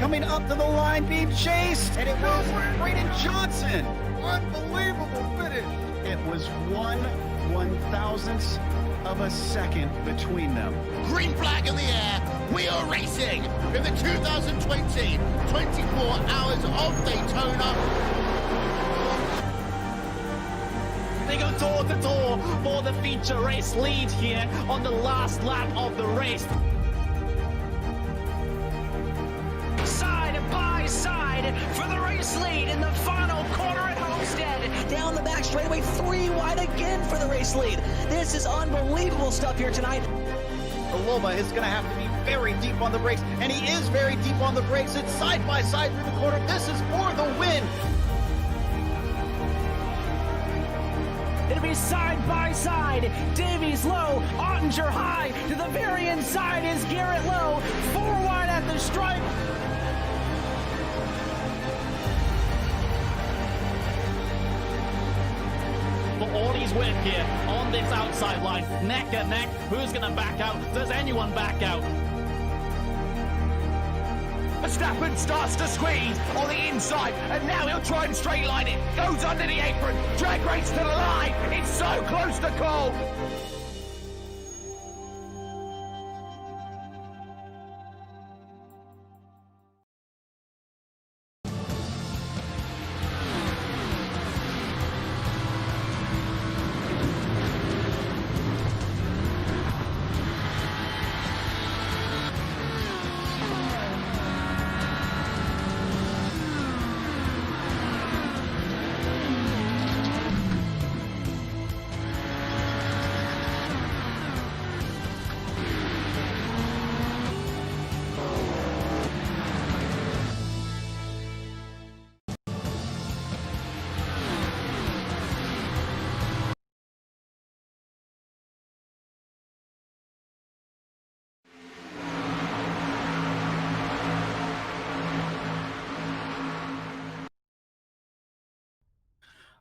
coming up to the line, being chased, and it was Braden Johnson. Unbelievable finish. It was 1/1000th of a second between them. Green flag in the air. We are racing in the 2020 24 Hours of Daytona. They go door to door for the feature race lead here on the last lap of the race. Side by side for the race lead in the final corner at Homestead. Down the back straightaway, 3 wide again for the race lead. This is unbelievable stuff here tonight. Loma is going to have to be very deep on the brakes, and he is very deep on the brakes. It's side by side through the corner. This is for the win. It'll be side by side. Davies low, Ottinger high. To the very inside is Garrett low. 4 wide at the stripe. For all his whip here on this outside line, neck and neck. Who's going to back out? Does anyone back out? Verstappen starts to squeeze on the inside, and now he'll try and straight line it. Goes under the apron. Drag race to the line. It's so close to call.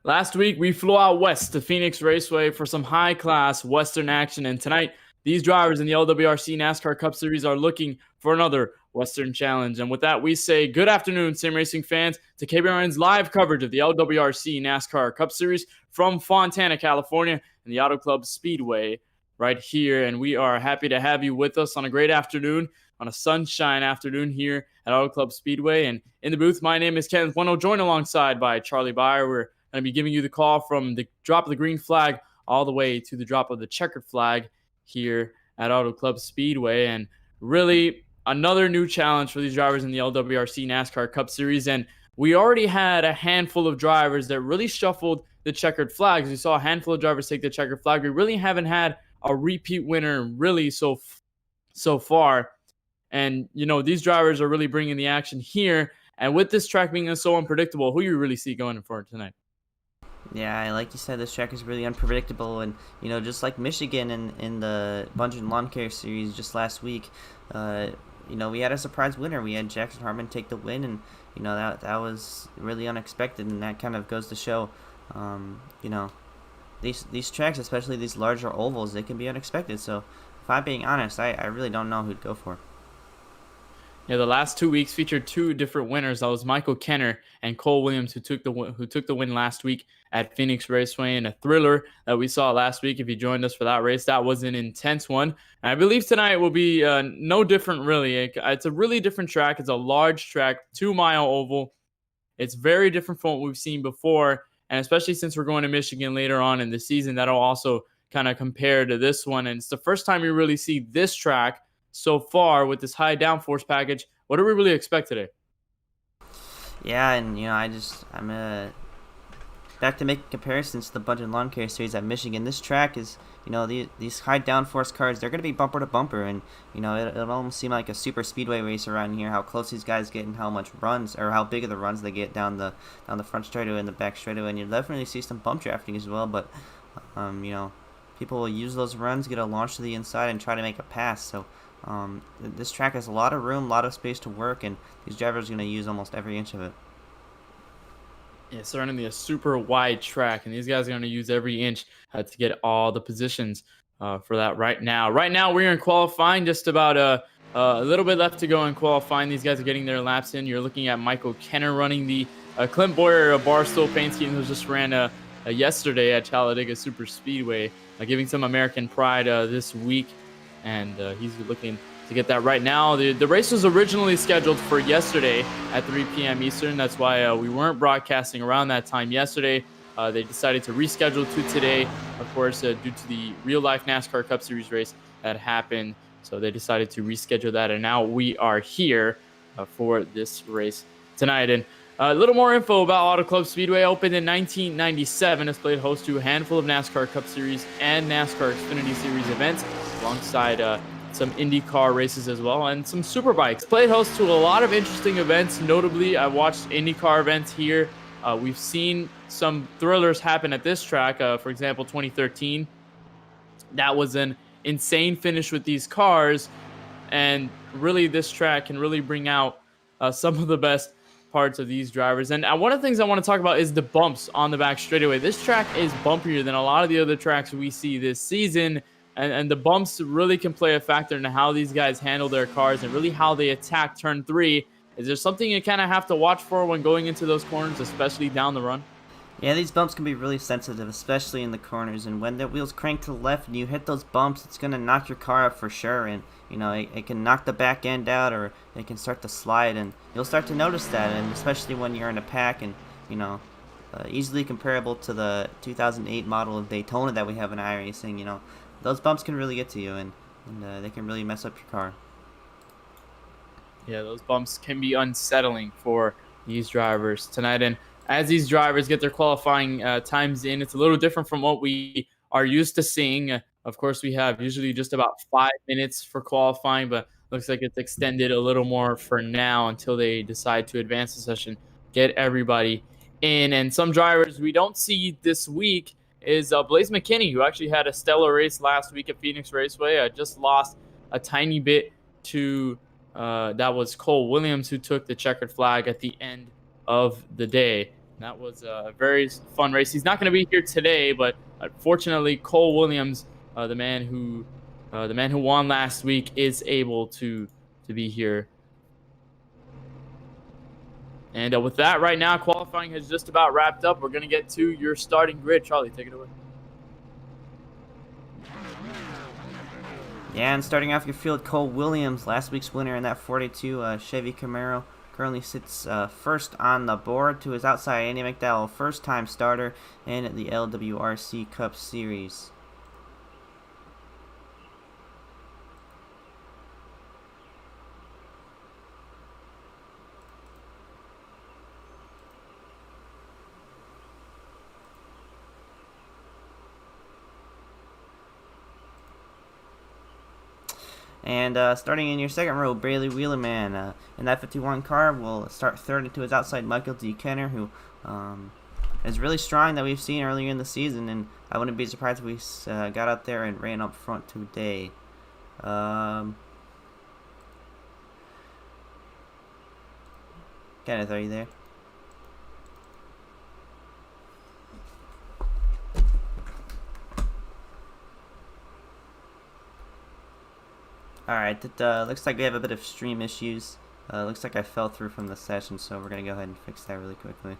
Last week, we flew out west to Phoenix Raceway for some high-class Western action, and tonight, these drivers in the LWRC NASCAR Cup Series are looking for another Western challenge. And with that, we say good afternoon, sim racing fans, to KBRN's live coverage of the LWRC NASCAR Cup Series from Fontana, California, and the Auto Club Speedway right here. And we are happy to have you with us on a great afternoon, on a sunshine afternoon here at Auto Club Speedway. And in the booth, my name is Kenneth Bueno, joined alongside by Charlie Baier. We're going to be giving you the call from the drop of the green flag all the way to the drop of the checkered flag here at Auto Club Speedway. And really another new challenge for these drivers in the LWRC NASCAR Cup Series. And we already had a handful of drivers that really shuffled the checkered flags. We saw a handful of drivers take the checkered flag. We really haven't had a repeat winner really so far. And, you know, these drivers are really bringing the action here. And with this track being so unpredictable, who you really see going for tonight? Yeah, like you said, this track is really unpredictable, and you know, just like Michigan in the Bunch Lawn Care Series just last week, you know, we had a surprise winner. We had Jackson Hartman take the win, and you know that was really unexpected, and that kind of goes to show, you know, these tracks, especially these larger ovals, they can be unexpected. So, if I'm being honest, I really don't know who to go for. Yeah, the last 2 weeks featured 2 different winners. That was Michael Kenner and Cole Williams, who took the win last week at Phoenix Raceway in a thriller that we saw last week. If you joined us for that race, that was an intense one. And I believe tonight will be no different, really. It's a really different track. It's a large track, 2-mile oval. It's very different from what we've seen before, and especially since we're going to Michigan later on in the season, that'll also kind of compare to this one. And it's the first time you really see this track so far with this high downforce package. What do we really expect today? Yeah, and you know, I'm back to make comparisons to the Bunch Lawn Care Series at Michigan. This track is, you know, these high downforce cars, they're going to be bumper to bumper, and you know, it'll almost seem like a super speedway race around here. How close these guys get and how much runs, or how big of the runs they get down the front straightaway and the back straightaway, and you'll definitely see some bump drafting as well. But you know, people will use those runs, get a launch to the inside, and try to make a pass. So. This track has a lot of room, a lot of space to work, and these drivers are going to use almost every inch of it. Yeah, it's certainly a super wide track, and these guys are going to use every inch to get all the positions for that right now. Right now, we're in qualifying, just about A little bit left to go in qualifying. These guys are getting their laps in. You're looking at Michael Kenner running the Clint Boyer Barstool paint scheme, who just ran yesterday at Talladega Super Speedway, giving some American pride this week. And he's looking to get that right now. The race was originally scheduled for yesterday at 3 p.m. Eastern. That's why we weren't broadcasting around that time yesterday. They decided to reschedule to today, of course, due to the real-life NASCAR Cup Series race that happened. So they decided to reschedule that, and now we are here for this race tonight. And a little more info about Auto Club Speedway. Opened in 1997. It's played host to a handful of NASCAR Cup Series and NASCAR Xfinity Series events, alongside some IndyCar races as well, and some Superbikes. Played host to a lot of interesting events. Notably, I watched IndyCar events here. We've seen some thrillers happen at this track. For example, 2013. That was an insane finish with these cars, and really this track can really bring out some of the best parts of these drivers. And one of the things I want to talk about is the bumps on the back straightaway. This track is bumpier than a lot of the other tracks we see this season, and the bumps really can play a factor in how these guys handle their cars and really how they attack turn 3. Is there something you kind of have to watch for when going into those corners, especially down the run? Yeah, these bumps can be really sensitive, especially in the corners, and when the wheels crank to the left and you hit those bumps, it's going to knock your car up for sure, and it can knock the back end out, or it can start to slide, and you'll start to notice that, and especially when you're in a pack, and easily comparable to the 2008 model of Daytona that we have in iRacing. Those bumps can really get to you, and they can really mess up your car. Yeah, those bumps can be unsettling for these drivers tonight. And as these drivers get their qualifying times in, it's a little different from what we are used to seeing. Of course, we have usually just about 5 minutes for qualifying, but looks like it's extended a little more for now until they decide to advance the session, get everybody in. And some drivers we don't see this week is Blaze McKinney, who actually had a stellar race last week at Phoenix Raceway. Just lost a tiny bit to that was Cole Williams, who took the checkered flag at the end of the day. That was a very fun race. He's not going to be here today, but fortunately, Cole Williams, the man who won last week, is able to be here. And with that, right now, qualifying has just about wrapped up. We're going to get to your starting grid. Charlie, take it away. Yeah, and starting off your field, Cole Williams, last week's winner in that 42 Chevy Camaro, currently sits first on the board. To his outside, Andy McDowell, first-time starter in the LWRC Cup Series. And starting in your second row, Braley Wheelerman. In that 51 car will start third into his outside, Michael D. Kenner, who is really strong that we've seen earlier in the season. And I wouldn't be surprised if we got out there and ran up front today. Kenneth, are you there? Alright, it looks like we have a bit of stream issues. Looks like I fell through from the session, so we're going to go ahead and fix that really quickly.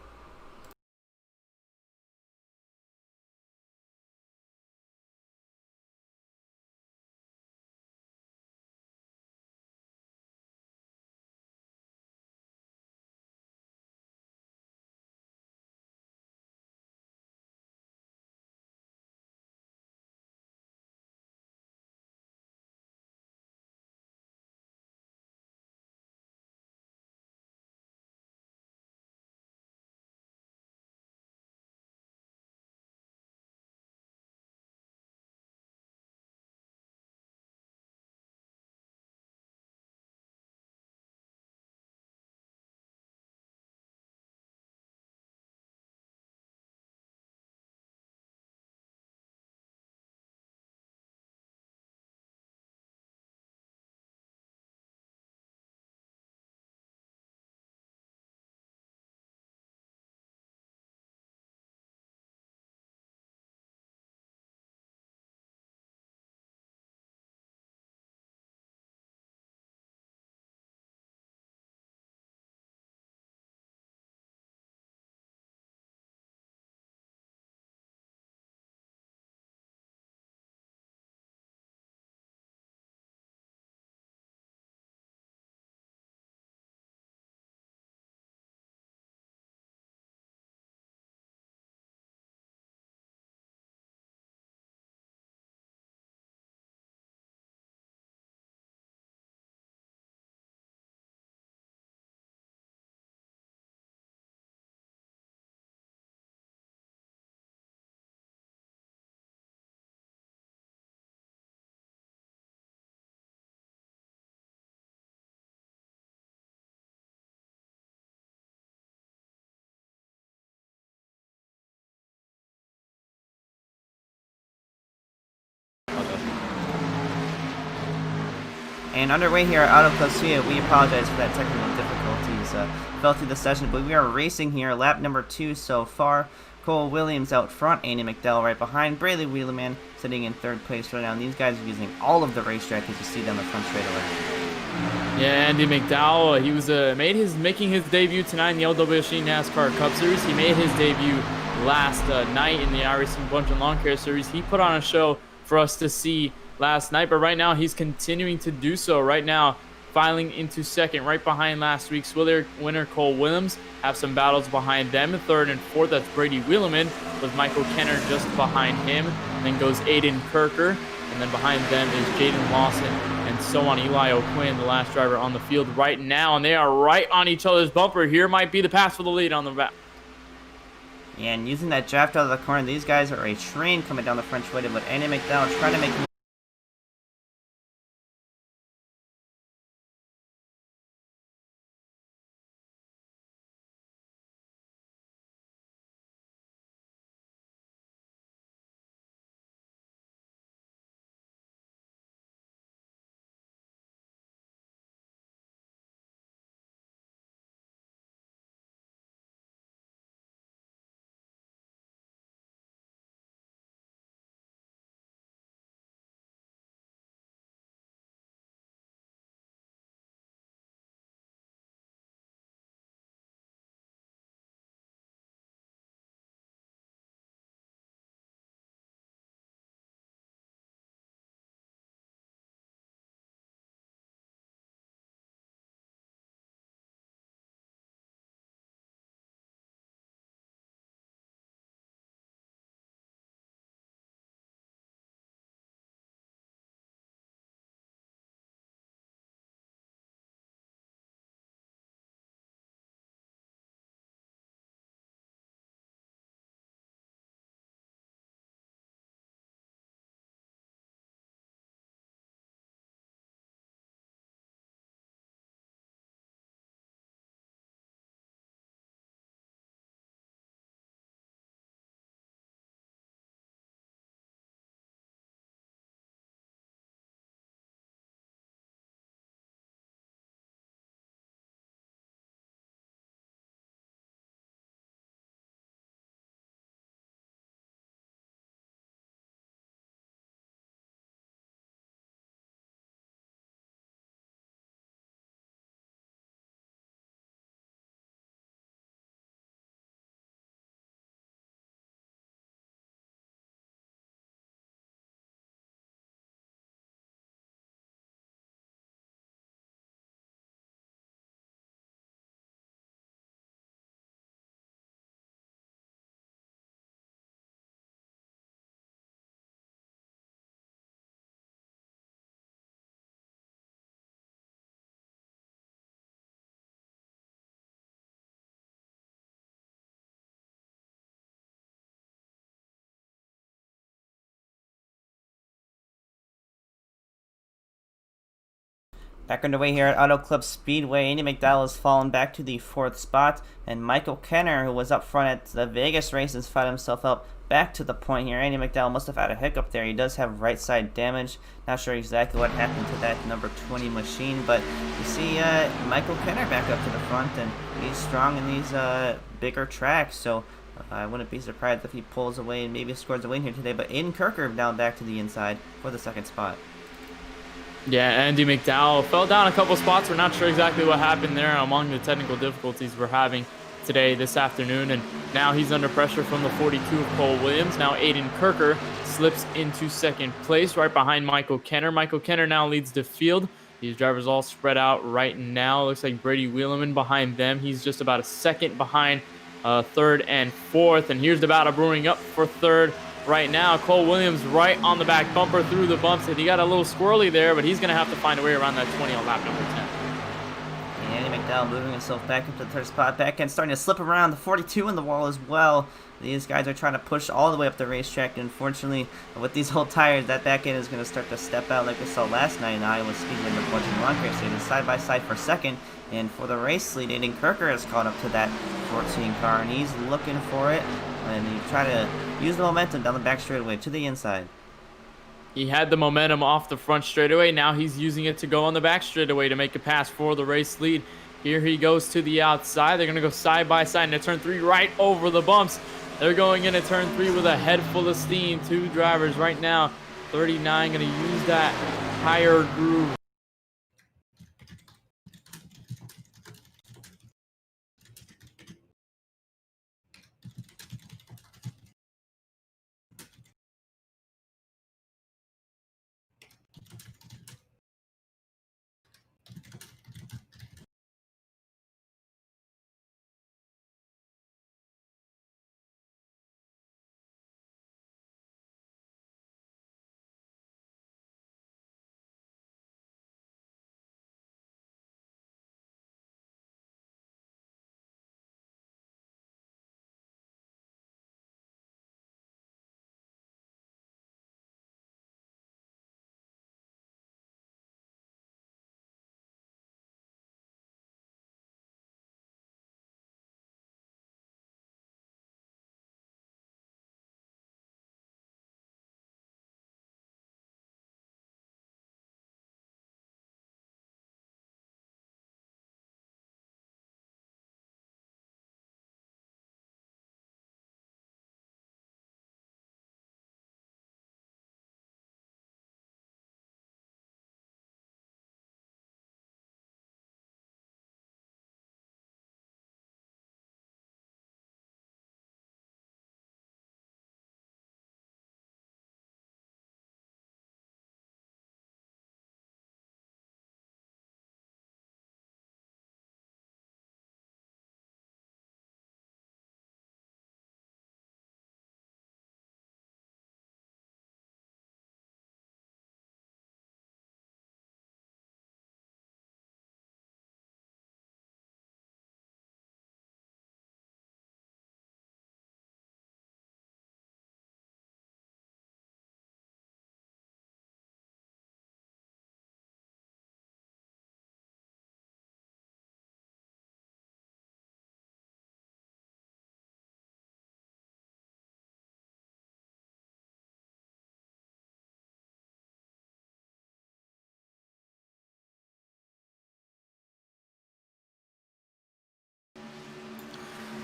And underway here at Auto Club Series, we apologize for that technical difficulties. Fell through the session, but we are racing here. Lap number 2 so far. Cole Williams out front, Andy McDowell right behind, Braley Wheelerman sitting in 3rd place right now. And these guys are using all of the racetrack, as you see down the front straightaway. Yeah, Andy McDowell, he was making his debut tonight in the LWRC NASCAR Cup Series. He made his debut last night in the iRacing Bunch and Lawn Care Series. He put on a show for us to see last night, but right now he's continuing to do so. Right now, filing into 2nd, right behind last week's winner Cole Williams. Have some battles behind them. 3rd and 4th, that's Brady Wheelerman, with Michael Kenner just behind him. And then goes Aiden Kirker, and then behind them is Jaden Lawson, and so on. Eli O'Quinn, the last driver on the field right now, and they are right on each other's bumper. Here might be the pass for the lead on the back. Yeah, and using that draft out of the corner, these guys are a train coming down the French way, but Andy McDowell trying to make back underway here at Auto Club Speedway. Andy McDowell has fallen back to the 4th spot, and Michael Kenner, who was up front at the Vegas race, has found himself up back to the point here. Andy McDowell must have had a hiccup there. He does have right side damage. Not sure exactly what happened to that number 20 machine, but you see Michael Kenner back up to the front, and he's strong in these bigger tracks, so I wouldn't be surprised if he pulls away and maybe scores a win here today. But Aiden Kirker down back to the inside for the 2nd spot. Yeah, Andy McDowell fell down a couple spots. We're not sure exactly what happened there among the technical difficulties we're having this afternoon. And now he's under pressure from the 42 of Cole Williams. Now Aiden Kirker slips into 2nd place right behind Michael Kenner. Michael Kenner now leads the field. These drivers all spread out right now. Looks like Brady Wheelerman behind them. He's just about a second behind 3rd and 4th. And here's the battle brewing up for 3rd. Right now, Cole Williams right on the back bumper through the bumps, and he got a little squirrely there, but he's going to have to find a way around that 20 on lap number 10. And Andy McDowell moving himself back into the 3rd spot, back end starting to slip around the 42 in the wall as well. These guys are trying to push all the way up the racetrack, and unfortunately, with these old tires, that back end is going to start to step out like we saw last night in Iowa Speedway in the Bunch and Lawn Care Series, side by side for 2nd. And for the race lead, Aiden Kirker has caught up to that 14 car, and he's looking for it. And you try to use the momentum down the back straightaway to the inside. He had the momentum off the front straightaway. Now he's using it to go on the back straightaway to make a pass for the race lead. Here he goes to the outside. They're going to go side by side into turn 3 right over the bumps. They're going into turn 3 with a head full of steam. 2 drivers right now. 39 going to use that higher groove.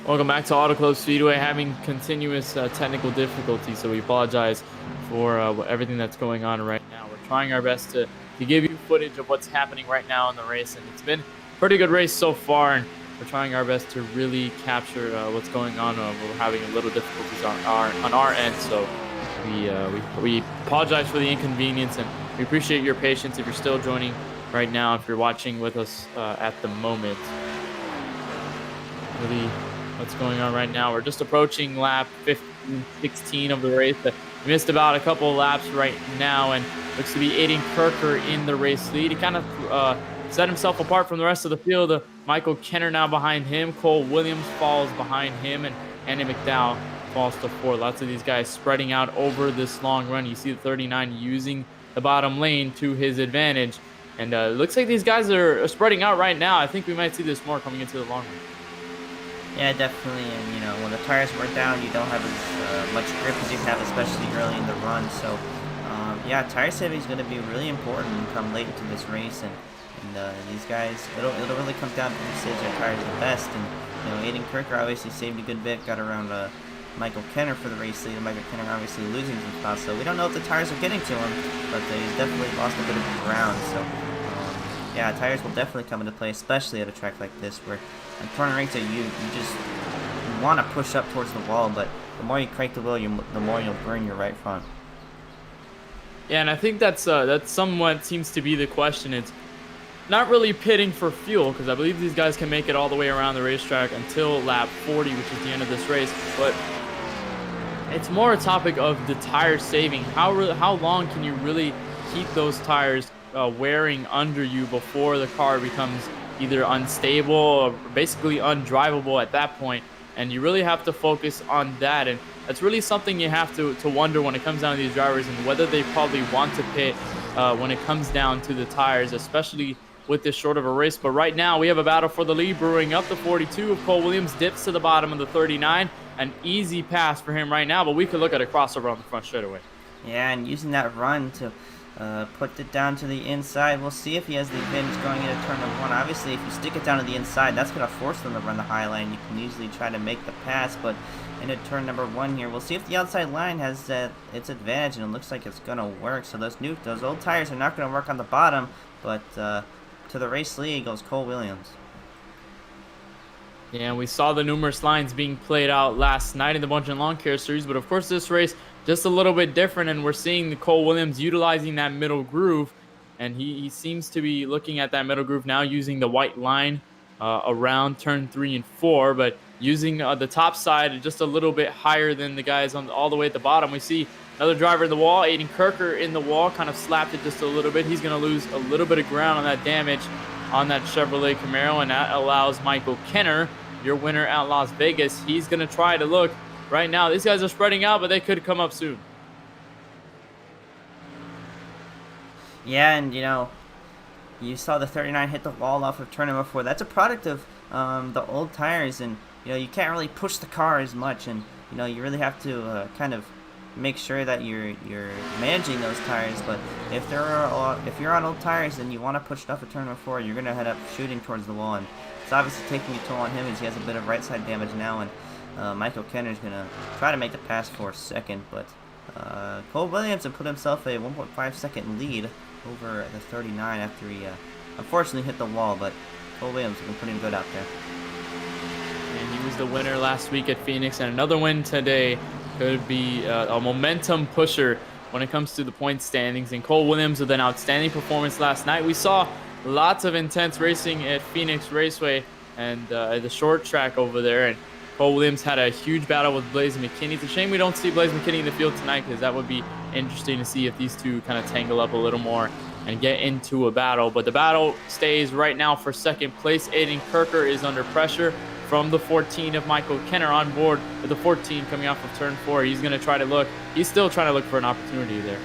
Welcome back to Auto Club Speedway. Having continuous technical difficulties, so we apologize for everything that's going on right now. We're trying our best to give you footage of what's happening right now in the race, and it's been a pretty good race so far, and we're trying our best to really capture what's going on. We're having a little difficulties on our end, so we apologize for the inconvenience, and we appreciate your patience if you're still joining right now, if you're watching with us at the moment. Really, what's going on right now? We're just approaching lap 15, 16 of the race. We missed about a couple of laps right now, and looks to be Aiden Kirker in the race lead. He kind of set himself apart from the rest of the field. Michael Kenner now behind him. Cole Williams falls behind him, and Andy McDowell falls to 4. Lots of these guys spreading out over this long run. You see the 39 using the bottom lane to his advantage, and it looks like these guys are spreading out right now. I think we might see this more coming into the long run. Yeah, definitely. And, you know, when the tires wear down, you don't have as much grip as you have, especially early in the run. So, yeah, tire saving is going to be really important come late into this race. And these guys, it'll really come down to who saves their tires the best. And, you know, Aiden Kirker obviously saved a good bit, got around Michael Kenner for the race lead. And Michael Kenner obviously losing some spots. So we don't know if the tires are getting to him, but he's definitely lost a bit of ground. So, yeah, tires will definitely come into play, especially at a track like this where in corner rates you just want to push up towards the wall, but the more you crank the wheel, the more you'll burn your right front. Yeah, and I think that's somewhat seems to be the question. It's not really pitting for fuel, because I believe these guys can make it all the way around the racetrack until lap 40, which is the end of this race. But it's more a topic of the tire saving. How long can you really keep those tires wearing under you before the car becomes either unstable or basically undrivable at that point? And you really have to focus on that, and that's really something you have to wonder when it comes down to these drivers, and whether they probably want to pit when it comes down to the tires, especially with this short of a race. But right now we have a battle for the lead brewing up. The 42 of Cole Williams dips to the bottom of the 39. An easy pass for him right now, but we could look at a crossover on the front straightaway. Yeah, and using that run to put it down to the inside. We'll see if he has the advantage going into turn number 1. Obviously, if you stick it down to the inside, that's going to force them to run the high line. You can easily try to make the pass, but into turn number 1 here, we'll see if the outside line has its advantage, and it looks like it's going to work. So those old tires are not going to work on the bottom, but to the race lead goes Cole Williams. Yeah, we saw the numerous lines being played out last night in the Bunch and Lawn Care Series, but of course this race just a little bit different, and we're seeing the Cole Williams utilizing that middle groove, and he seems to be looking at that middle groove now, using the white line around turn 3 and 4, but using the top side just a little bit higher than the guys on all the way at the bottom. We see another driver in the wall, Aiden Kirker in the wall, kind of slapped it just a little bit. He's going to lose a little bit of ground on that damage on that Chevrolet Camaro, and that allows Michael Kenner, your winner at Las Vegas. He's going to try to look right now. These guys are spreading out, but they could come up soon. Yeah, and you saw the 39 hit the wall off of turn number 4. That's a product of the old tires, and you can't really push the car as much, and you really have to kind of make sure that you're managing those tires. But if you're on old tires and you want to push stuff at turn number 4, you're gonna head up shooting towards the wall, and it's obviously taking a toll on him as he has a bit of right side damage now. And Michael Kenner's gonna try to make the pass for second, but Cole Williams has put himself a 1.5 second lead over the 39 after he unfortunately hit the wall. But Cole Williams has been pretty good out there. And he was the winner last week at Phoenix, and another win today could be a momentum pusher when it comes to the point standings. And Cole Williams with an outstanding performance last night. We saw lots of intense racing at Phoenix Raceway and the short track over there, and Cole Williams had a huge battle with Blaze McKinney. It's a shame we don't see Blaze McKinney in the field tonight, because that would be interesting to see if these two kind of tangle up a little more and get into a battle. But the battle stays right now for second place. Aiden Kirker is under pressure from the 14 of Michael Kenner on board with the 14 coming off of turn 4. He's going to try to look. He's still trying to look for an opportunity there.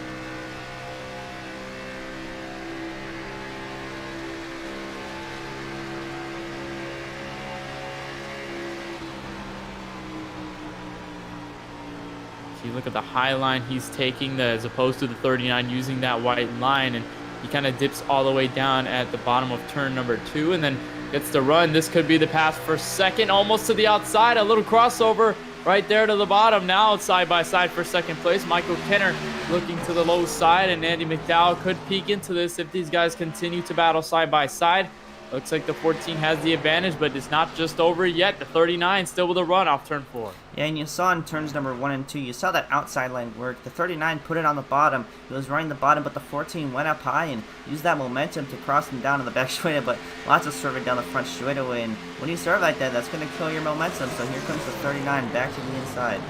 If you look at the high line he's taking, as opposed to the 39 using that white line, and he kind of dips all the way down at the bottom of turn number 2 and then gets the run. This could be the pass for second, almost to the outside. A little crossover right there to the bottom. Now it's side by side for second place. Michael Kenner looking to the low side, and Andy McDowell could peek into this if these guys continue to battle side by side. Looks like the 14 has the advantage, but it's not just over yet. The 39 still with a run off turn 4. Yeah, and you saw in turns number 1 and 2, you saw that outside line work. The 39 put it on the bottom. He was running the bottom, but the 14 went up high and used that momentum to cross him down to the back straightaway, but lots of serving down the front straightaway. And when you serve like that, that's going to kill your momentum. So here comes the 39 back to the inside.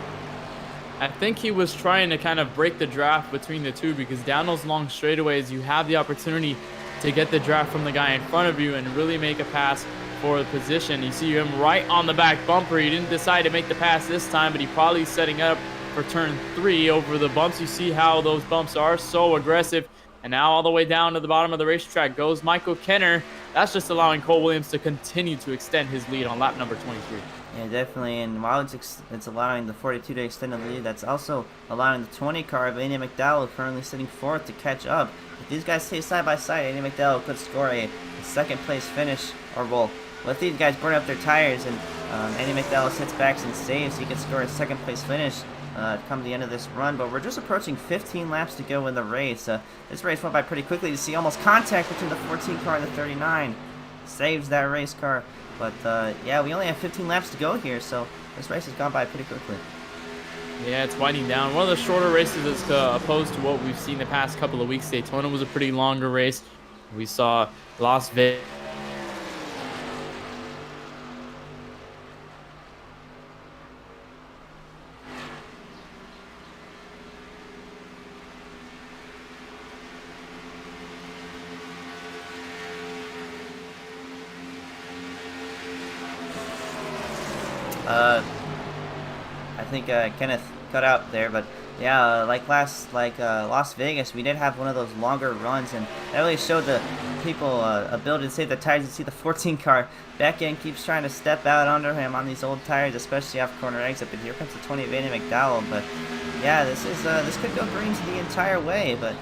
I think he was trying to kind of break the draft between the two, because down those long straightaways, you have the opportunity to get the draft from the guy in front of you and really make a pass for the position. You see him right on the back bumper. He didn't decide to make the pass this time, but he probably is setting up for turn 3 over the bumps. You see how those bumps are so aggressive. And now all the way down to the bottom of the racetrack goes Michael Kenner. That's just allowing Cole Williams to continue to extend his lead on lap number 23. Yeah, definitely. And while it's allowing the 42 to extend the lead, that's also allowing the 20 car of Andy McDowell, currently sitting 4th, to catch up. If these guys stay side by side, Andy McDowell could score a second place finish, or well, if these guys burn up their tires and Andy McDowell sits back and saves, he could score a second place finish come the end of this run. But we're just approaching 15 laps to go in the race. This race went by pretty quickly. You see almost contact between the 14 car and the 39. Saves that race car. But yeah, we only have 15 laps to go here, so this race has gone by pretty quickly. Yeah, it's winding down. One of the shorter races as opposed to what we've seen the past couple of weeks. Daytona was a pretty longer race. We saw Las Vegas. I think Kenneth cut out there, but yeah, like Las Vegas, we did have one of those longer runs, and that really showed the people ability to save the tires. You see the 14 car back in, keeps trying to step out under him on these old tires, especially off corner exit. But here comes the 20 of Andy McDowell. But Yeah, this could go green the entire way, but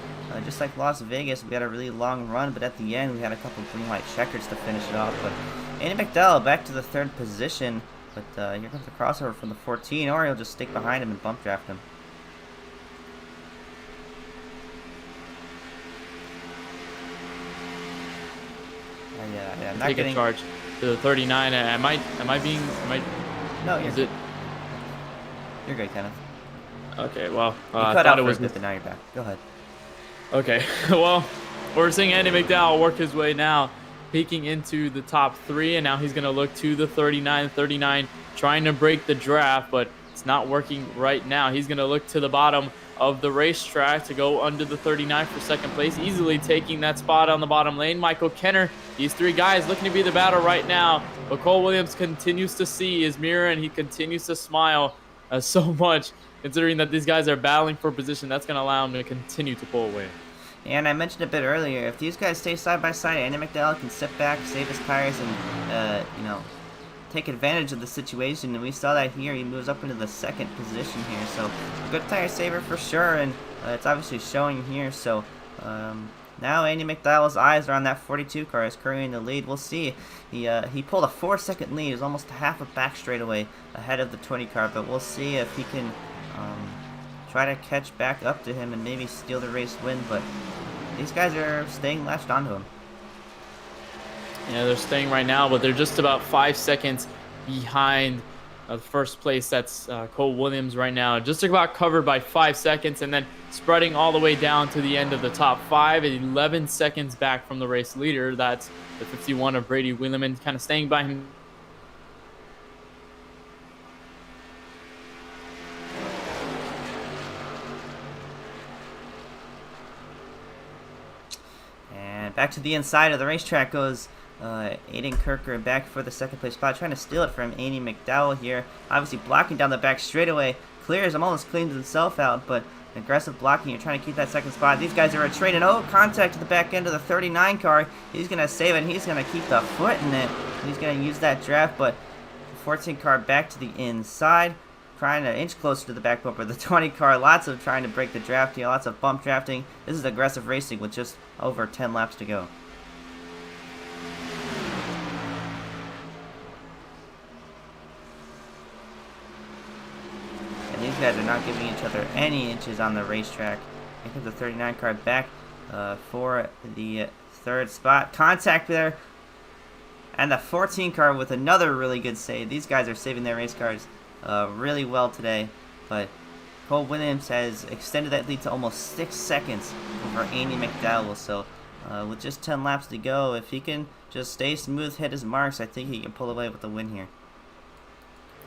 just like Las Vegas, we had a really long run, but at the end we had a couple green-white checkers to finish it off. But Andy McDowell back to the 3rd position, but here comes the crossover from the 14, or he'll just stick behind him and bump draft him. Yeah, I'm not Take getting a charge to the 39. No, you're good, Kenneth. Okay, well, You I cut thought out it for was. a bit, but now you're back. Go ahead. Okay, well, we're seeing Andy McDowell work his way now, peeking into the top 3, and now he's going to look to the 39, trying to break the draft, but it's not working right now. He's going to look to the bottom of the racetrack to go under the 39 for 2nd place, easily taking that spot on the bottom lane. Michael Kenner, these 3 guys looking to be the battle right now, but Cole Williams continues to see his mirror, and he continues to smile so much, considering that these guys are battling for position. That's going to allow him to continue to pull away. And I mentioned a bit earlier, if these guys stay side by side, Andy McDowell can sit back, save his tires, and take advantage of the situation. And we saw that here. He moves up into the 2nd position here, so a good tire saver for sure. And it's obviously showing here. So now Andy McDowell's eyes are on that 42 car. Is currently in the lead. We'll see. He pulled a 4-second lead. It was almost half a back straightaway ahead of the 20 car. But we'll see if he can try to catch back up to him and maybe steal the race win, but these guys are staying latched onto him. Yeah, they're staying right now, but they're just about 5 seconds behind first place. That's Cole Williams right now. Just about covered by 5 seconds, and then spreading all the way down to the end of the top 5 at 11 seconds back from the race leader. That's the 51 of Brady Wheelerman, kind of staying by him. Back to the inside of the racetrack goes Aiden Kirker back for the 2nd place spot, trying to steal it from Andy McDowell here. Obviously blocking down the back straightaway. Clears him, almost cleans himself out, but aggressive blocking. You're trying to keep that 2nd spot. These guys are retreating. Oh, contact to the back end of the 39 car. He's going to save it, and he's going to keep the foot in it. He's going to use that draft, but the 14 car back to the inside, trying to inch closer to the back bumper. The 20 car, lots of trying to break the draft here, lots of bump drafting. This is aggressive racing with just over 10 laps to go. And these guys are not giving each other any inches on the racetrack. Here comes the 39 car back for the 3rd spot. Contact there. And the 14 car with another really good save. These guys are saving their race cars really well today, but Cole Williams has extended that lead to almost 6 seconds over Andy McDowell. So with just 10 laps to go, if he can just stay smooth, hit his marks, I think he can pull away with the win here.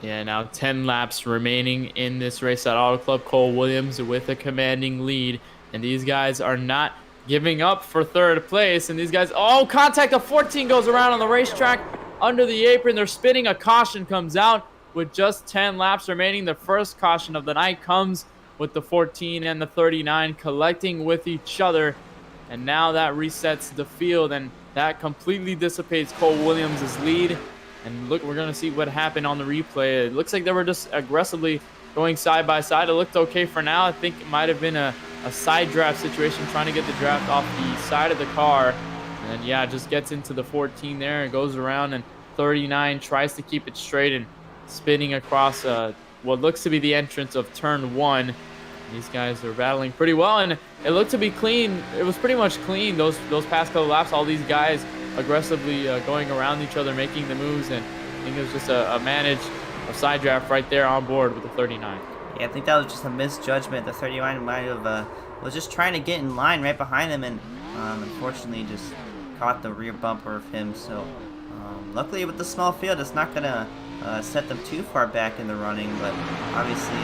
Yeah, now 10 laps remaining in this race at Auto Club. Cole Williams with a commanding lead, and these guys are not giving up for 3rd place. And these guys, oh, contact of 14 goes around on the racetrack under the apron. They're spinning. A caution comes out. With just 10 laps remaining, the first caution of the night comes with the 14 and the 39 collecting with each other. And now that resets the field, and that completely dissipates Cole Williams' lead. And look, we're going to see what happened on the replay. It looks like they were just aggressively going side by side. It looked okay for now. I think it might have been a side draft situation, trying to get the draft off the side of the car. And yeah, just gets into the 14 there and goes around, and 39 tries to keep it straight and spinning across what looks to be the entrance of turn 1. These guys are battling pretty well, and it looked to be clean. It was pretty much clean those past couple laps. All these guys aggressively going around each other, making the moves, and I think it was just a managed side draft right there on board with the 39. Yeah, I think that was just a misjudgment. The 39 might have was just trying to get in line right behind him, and unfortunately just caught the rear bumper of him. So luckily with the small field, it's not gonna set them too far back in the running, but obviously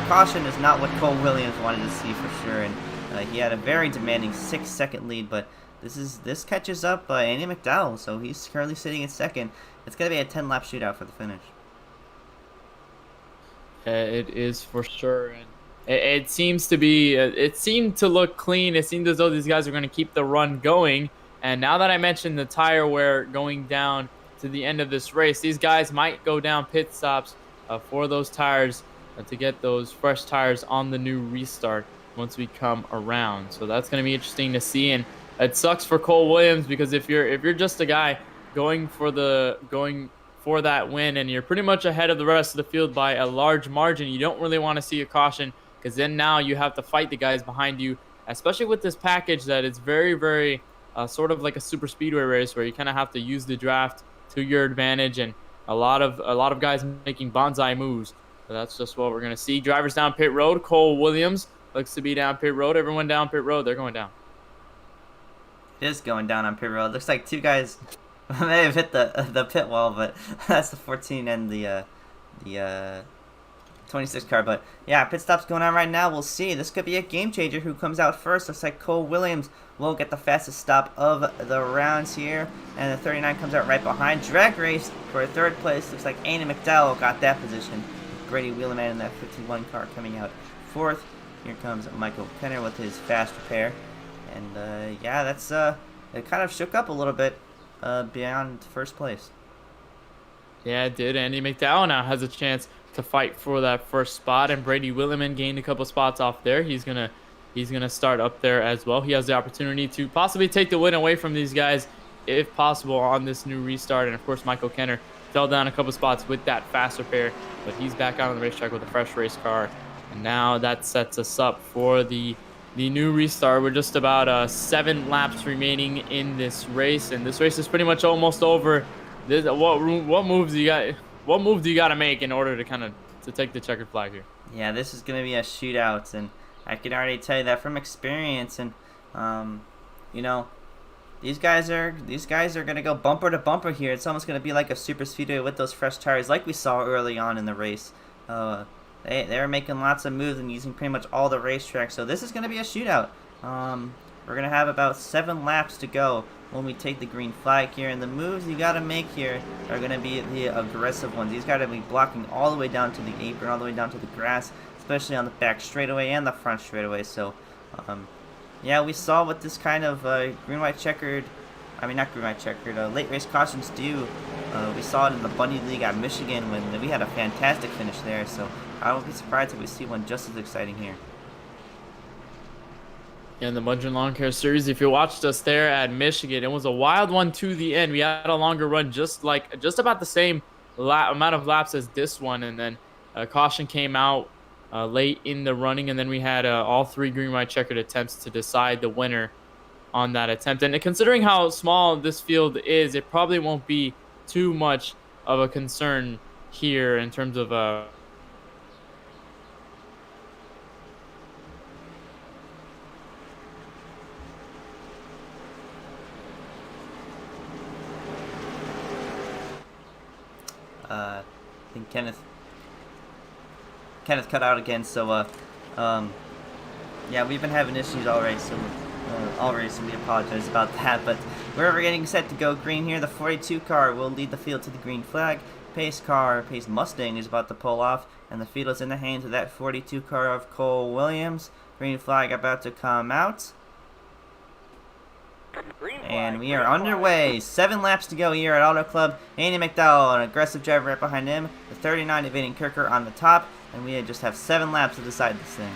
caution is not what Cole Williams wanted to see for sure, and he had a very demanding 6-second lead, but this catches up Andy McDowell, so he's currently sitting in 2nd. It's going to be a 10-lap shootout for the finish. It is for sure, and it seems to be, it seemed to look clean. It seemed as though these guys are going to keep the run going, and now that I mentioned the tire wear going down to the end of this race, these guys might go down pit stops for those tires to get those fresh tires on the new restart once we come around. So that's going to be interesting to see. And it sucks for Cole Williams, because if you're just a guy going for that win and you're pretty much ahead of the rest of the field by a large margin, you don't really want to see a caution, because then now you have to fight the guys behind you, especially with this package that it's very, very sort of like a super speedway race where you kind of have to use the draft to your advantage, and a lot of guys making bonsai moves. So that's just what we're going to see. Drivers down pit road. Cole Williams looks to be down pit road. Everyone down pit road. They're going down. It is going down on pit road. Looks like two guys may have hit the pit wall, but that's the 14 and the 26 car. But yeah, pit stop's going on right now. We'll see. This could be a game changer. Who comes out first? Looks like Cole Williams will get the fastest stop of the rounds here, and the 39 comes out right behind. Drag race for third place. Looks like Andy McDowell got that position. Brady Wheelerman in that 51 car coming out fourth. Here comes Michael Kenner with his fast repair. And yeah, that's it kind of shook up a little bit beyond first place. Yeah, it did. Andy McDowell now has a chance to fight for that first spot, and Brady Wheelerman gained a couple spots off there. He's gonna start up there as well. He has the opportunity to possibly take the win away from these guys if possible on this new restart. And of course, Michael Kenner fell down a couple spots with that fast repair, but he's back out on the racetrack with a fresh race car. And now that sets us up for the new restart. We're just about 7 laps remaining in this race, and this race is pretty much almost over. What moves do you got? What move do you got to make in order to take the checkered flag here? Yeah, this is going to be a shootout, and I can already tell you that from experience. And you know, these guys are going to go bumper to bumper here. It's almost going to be like a super speedway with those fresh tires, like we saw early on in the race. They're making lots of moves and using pretty much all the racetracks. So this is going to be a shootout. We're going to have about 7 laps to go when we take the green flag here. And the moves you got to make here are going to be the aggressive ones. These got to be blocking all the way down to the apron, all the way down to the grass, especially on the back straightaway and the front straightaway. So, yeah, we saw what this kind of green-white checkered, late race cautions do. We saw it in the Bunny League at Michigan when we had a fantastic finish there. So I won't be surprised if we see one just as exciting here. In the Bunch Lawn Care Series, if you watched us there at Michigan, it was a wild one to the end. We had a longer run, just about the same amount of laps as this one, and then a caution came out late in the running, and then we had all 3 green-white checkered attempts to decide the winner on that attempt. And considering how small this field is, it probably won't be too much of a concern here in terms of I think Kenneth cut out again, so yeah, we've been having issues already, so we apologize about that. But we're getting set to go green here. The 42 car will lead the field to the green flag. Pace Mustang is about to pull off, and the field is in the hands of that 42 car of Cole Williams. Green flag about to come out. And we are underway. 7 laps to go here at Auto Club. Andy McDowell, an aggressive driver right behind him. The 39 evading Kirker on the top. And we just have 7 laps to decide this thing.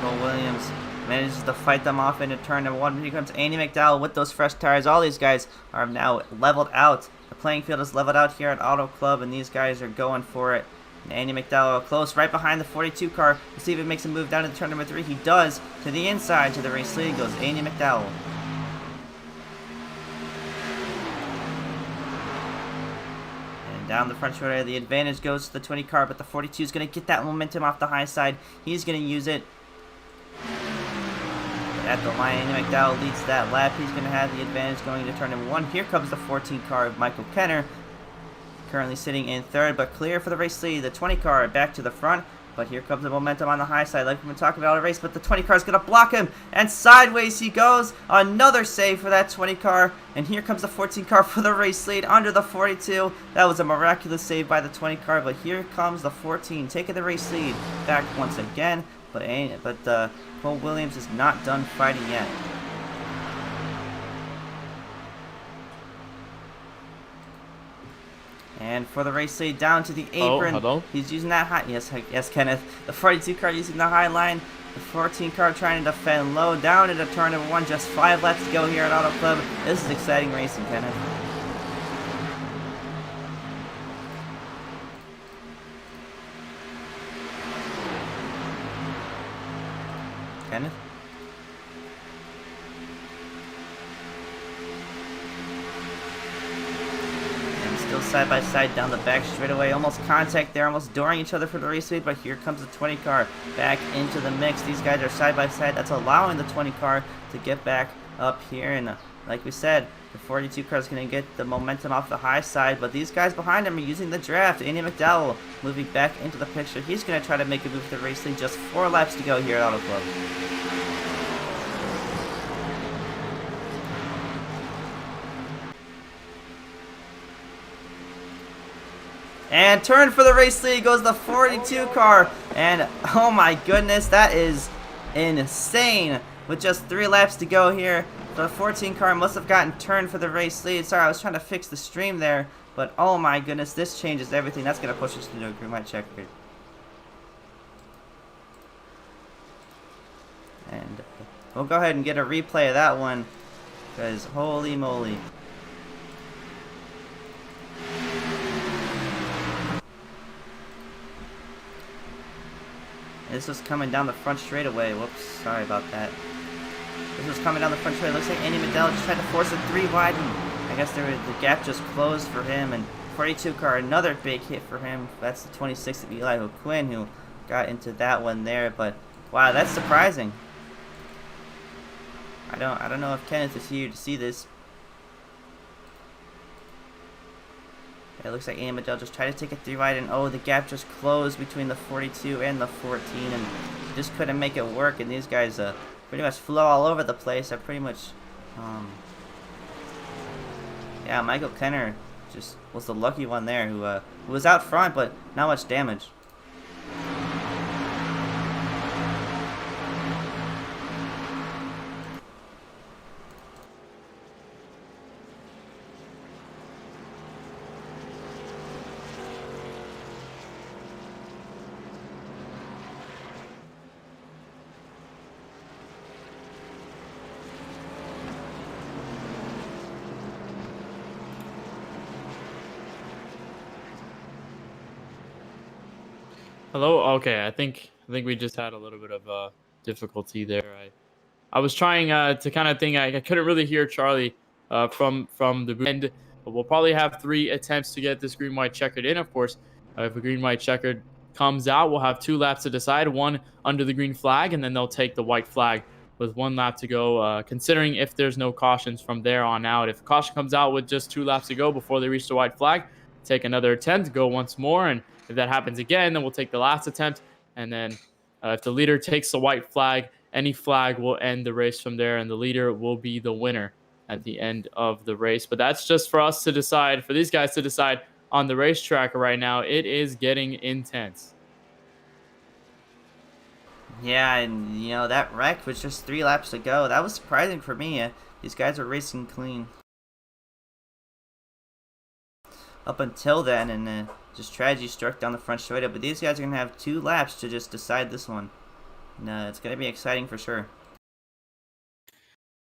Cole Williams manages to fight them off into turn number 1. Here comes Andy McDowell with those fresh tires. All these guys are now leveled out. The playing field is leveled out here at Auto Club, and these guys are going for it. And Andy McDowell close right behind the 42 car. Let's see if it makes a move down into turn number 3. He does. To the inside, to the race lead goes Andy McDowell. And down the front straightaway, the advantage goes to the 20 car, but the 42 is going to get that momentum off the high side. He's going to use it. At the line, Andy McDowell leads that lap. He's going to have the advantage going to turn number 1. Here comes the 14 car of Michael Kenner, currently sitting in 3rd, but clear for the race lead. The 20 car back to the front, but here comes the momentum on the high side, like we've been talking about all the race. But the 20 car is going to block him, and sideways he goes. Another save for that 20 car, and here comes the 14 car for the race lead under the 42. That was a miraculous save by the 20 car, but here comes the 14 taking the race lead back once again. But Cole Williams is not done fighting yet. And for the race lead, down to the Oh, apron. hello? He's using that high. Yes, Kenneth. The 42 car using the high line. The 14 car trying to defend low. Down into turn number 1. Just 5 laps to go here at Auto Club. This is exciting racing, Kenneth. Kenneth? Still side by side down the back straightaway. Almost contact there, almost dooring each other for the race lead, but here comes the 20 car back into the mix. These guys are side by side. That's allowing the 20 car to get back up here. And like we said, the 42 car is going to get the momentum off the high side, but these guys behind him are using the draft. Andy McDowell moving back into the picture. He's going to try to make a move to the race lead. Just 4 laps to go here at Auto Club. And turn for the race lead goes the 42 car. And oh my goodness, that is insane. With just 3 laps to go here, the 14 car must have gotten turned for the race lead. Sorry, I was trying to fix the stream there. But oh my goodness, this changes everything. That's going to push us to the green white checkered. And we'll go ahead and get a replay of that one. Because holy moly. This was coming down the front straightaway. Whoops, sorry about that. This was coming down the front straightaway. Looks like Andy McDowell just tried to force a 3 wide, and I guess the gap just closed for him. And 42 car, another big hit for him. That's the 26 of Eli Quinn who got into that one there. But wow, that's surprising. I don't know if Kenneth is here to see this. It looks like Andy McDowell just tried to take a 3 wide, and oh, the gap just closed between the 42 and the 14, and he just couldn't make it work. And these guys pretty much flew all over the place. I pretty much, yeah, Michael Kenner just was the lucky one there who was out front, but not much damage. Hello. Okay, I think we just had a little bit of difficulty there. I was trying to kind of think. I couldn't really hear Charlie from the end. But we'll probably have 3 attempts to get this green white checkered in. Of course, if a green white checkered comes out, we'll have 2 laps to decide. 1 under the green flag, and then they'll take the white flag with 1 lap to go. Considering if there's no cautions from there on out, if a caution comes out with just 2 laps to go before they reach the white flag, take another attempt, go once more, and if that happens again, then we'll take the last attempt. And then if the leader takes the white flag, any flag will end the race from there, and the leader will be the winner at the end of the race. But that's just for us to decide, for these guys to decide on the racetrack right now. It is getting intense. Yeah, and you know, that wreck was just 3 laps to go. That was surprising for me. These guys are racing clean up until then, and just tragedy struck down the front straightaway. But these guys are going to have 2 laps to just decide this one. And it's going to be exciting for sure.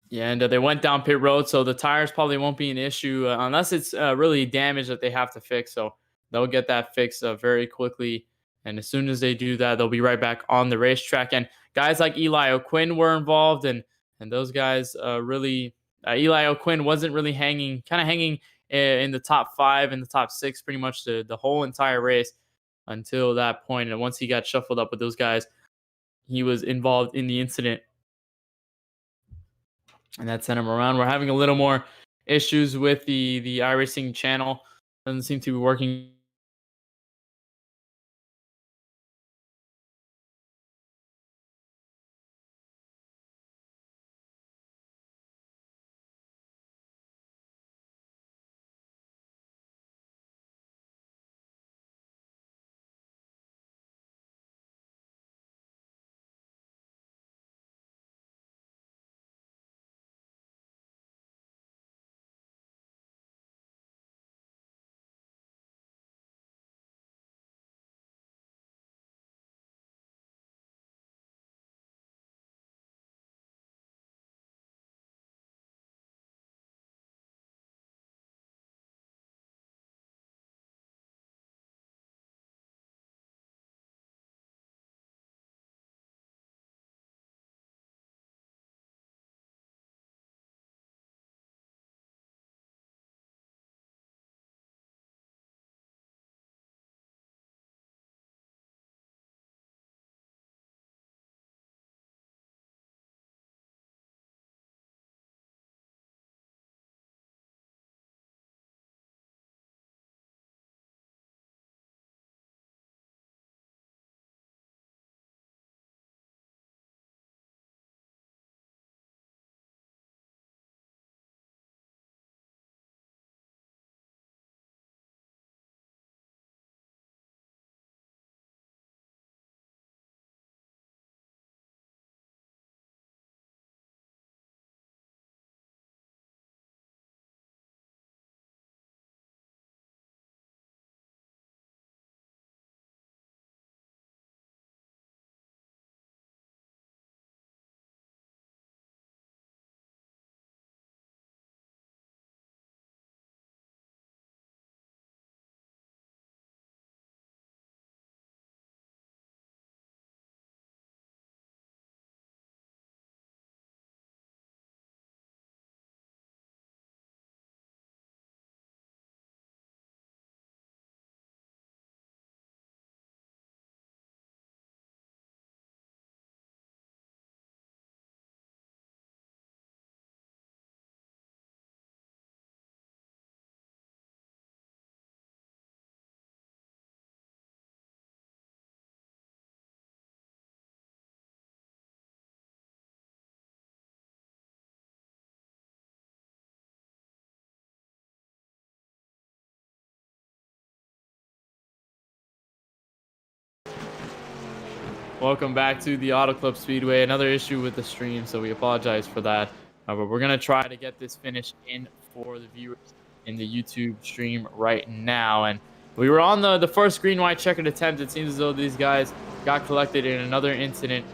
Yeah, and they went down pit road, so the tires probably won't be an issue unless it's really damage that they have to fix. So they'll get that fixed very quickly. And as soon as they do that, they'll be right back on the racetrack. And guys like Eli O'Quinn were involved, and those guys really, Eli O'Quinn wasn't really hanging in the top 5 and the top 6 pretty much the whole entire race until that point. And once he got shuffled up with those guys, he was involved in the incident, and that sent him around. We're having a little more issues with the iRacing channel. Doesn't seem to be working Welcome back to the Auto Club Speedway. Another issue with the stream, so we apologize for that. But we're gonna try to get this finish in for the viewers in the YouTube stream right now. And we were on the first green white checkered attempt. It seems as though these guys got collected in another incident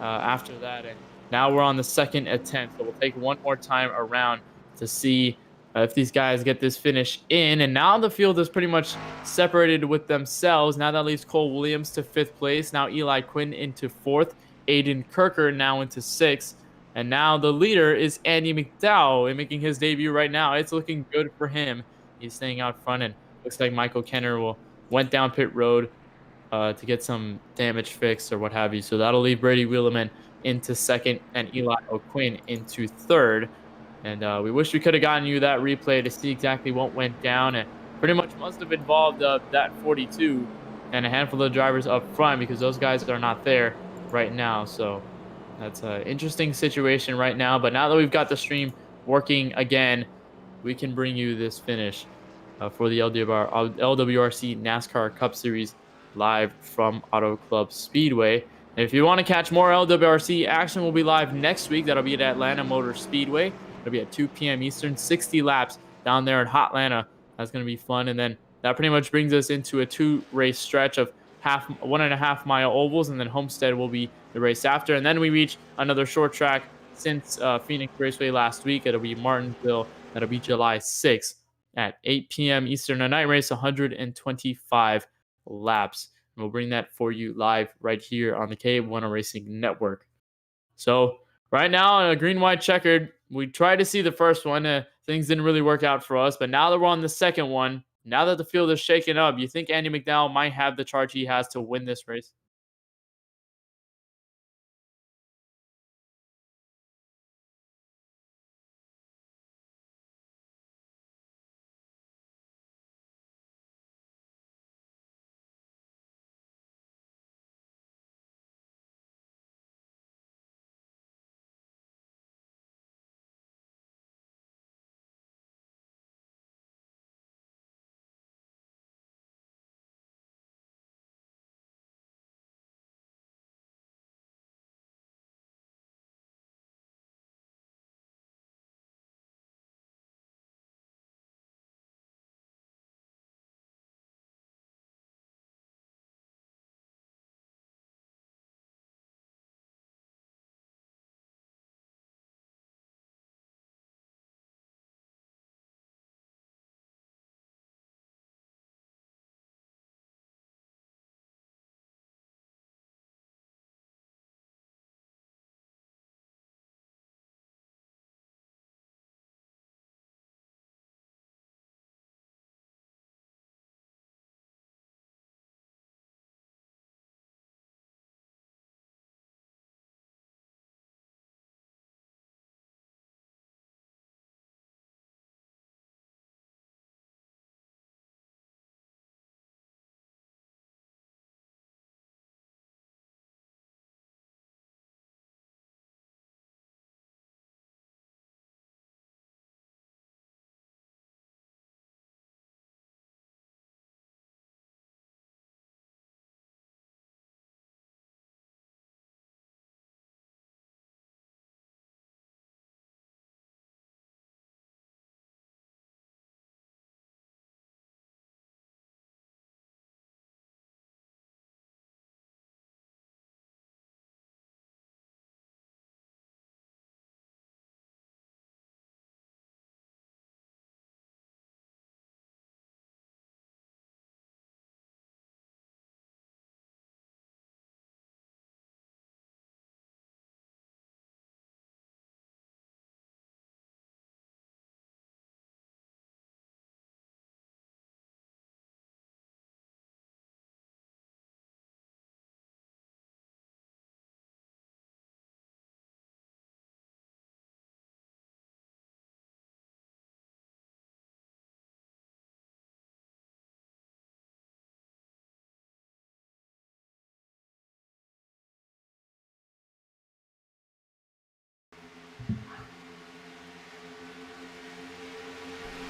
after that, and now we're on the second attempt. So we'll take one more time around to see if these guys get this finish in. And now the field is pretty much separated with themselves. Now that leaves Cole Williams to 5th place. Now Eli Quinn into 4th. Aiden Kirker now into 6th. And now the leader is Andy McDowell making his debut right now. It's looking good for him. He's staying out front, and looks like Michael Kenner went down pit road to get some damage fixed or what have you. So that'll leave Brady Wheeleman into 2nd and Eli O'Quinn into 3rd. And we wish we could have gotten you that replay to see exactly what went down. And pretty much must have involved that 42 and a handful of drivers up front, because those guys are not there right now. So that's an interesting situation right now. But now that we've got the stream working again, we can bring you this finish for the LWRC NASCAR Cup Series live from Auto Club Speedway. And if you want to catch more LWRC action, we'll be live next week. That'll be at Atlanta Motor Speedway. It'll be at 2 p.m. Eastern, 60 laps down there in Hotlanta. That's going to be fun. And then that pretty much brings us into a 2-race stretch of 1.5 mile ovals, and then Homestead will be the race after. And then we reach another short track since Phoenix Raceway last week. It'll be Martinsville. That'll be July 6th at 8 p.m. Eastern, a night race, 125 laps. And we'll bring that for you live right here on the KBueno Racing Network. So right now, green, white, checkered. We tried to see the first one. Things didn't really work out for us. But now that we're on the second one, now that the field is shaken up, you think Andy McDowell might have the charge he has to win this race?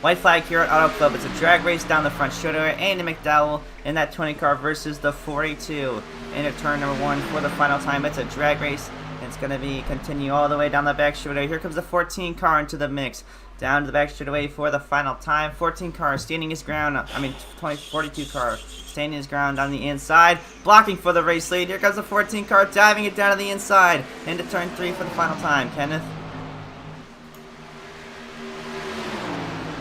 White flag here at Auto Club. It's a drag race down the front straightaway. Andy McDowell in that 20 car versus the 42 into turn number 1 for the final time. It's a drag race. It's going to be continue all the way down the back straightaway. Here comes the 14 car into the mix. Down to the back straightaway for the final time. 14 car standing his ground. 42 car standing his ground on the inside. Blocking for the race lead. Here comes the 14 car diving it down to the inside. Into turn 3 for the final time. Kenneth.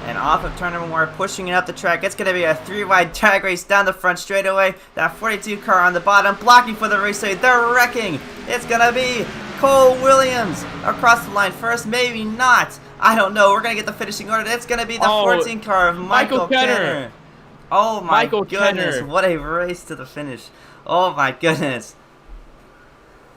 And off of turn number 1, pushing it up the track. It's going to be a 3-wide drag race down the front straightaway. That 42 car on the bottom, blocking for the race lead. They're wrecking. It's going to be Cole Williams across the line first. Maybe not. I don't know. We're going to get the finishing order. It's going to be the 14 car of Michael Kenner. Oh my goodness. What a race to the finish. Oh my goodness.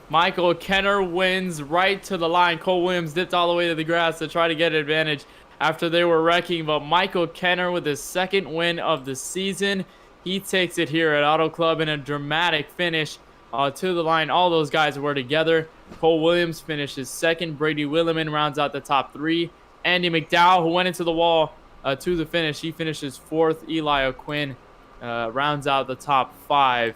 Michael Kenner wins right to the line. Cole Williams dipped all the way to the grass to try to get advantage after they were wrecking, but Michael Kenner with his second win of the season. He takes it here at Auto Club in a dramatic finish to the line. All those guys were together. Cole Williams finishes second. Brady Willeman rounds out the top 3. Andy McDowell, who went into the wall to the finish, he finishes 4th. Eli O'Quinn rounds out the top 5.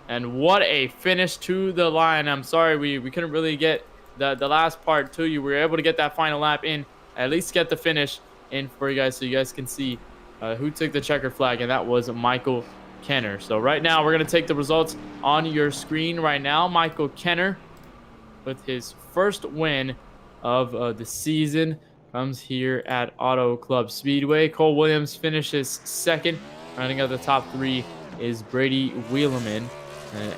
And what a finish to the line. I'm sorry we couldn't really get the last part to you. We were able to get that final lap in, at least get the finish in for you guys so you guys can see who took the checker flag, and that was Michael Kenner. So right now we're going to take the results on your screen right now. Michael Kenner with his first win of the season comes here at Auto Club Speedway. Cole Williams finishes second. Rounding out the top 3 is Brady Wheeleman.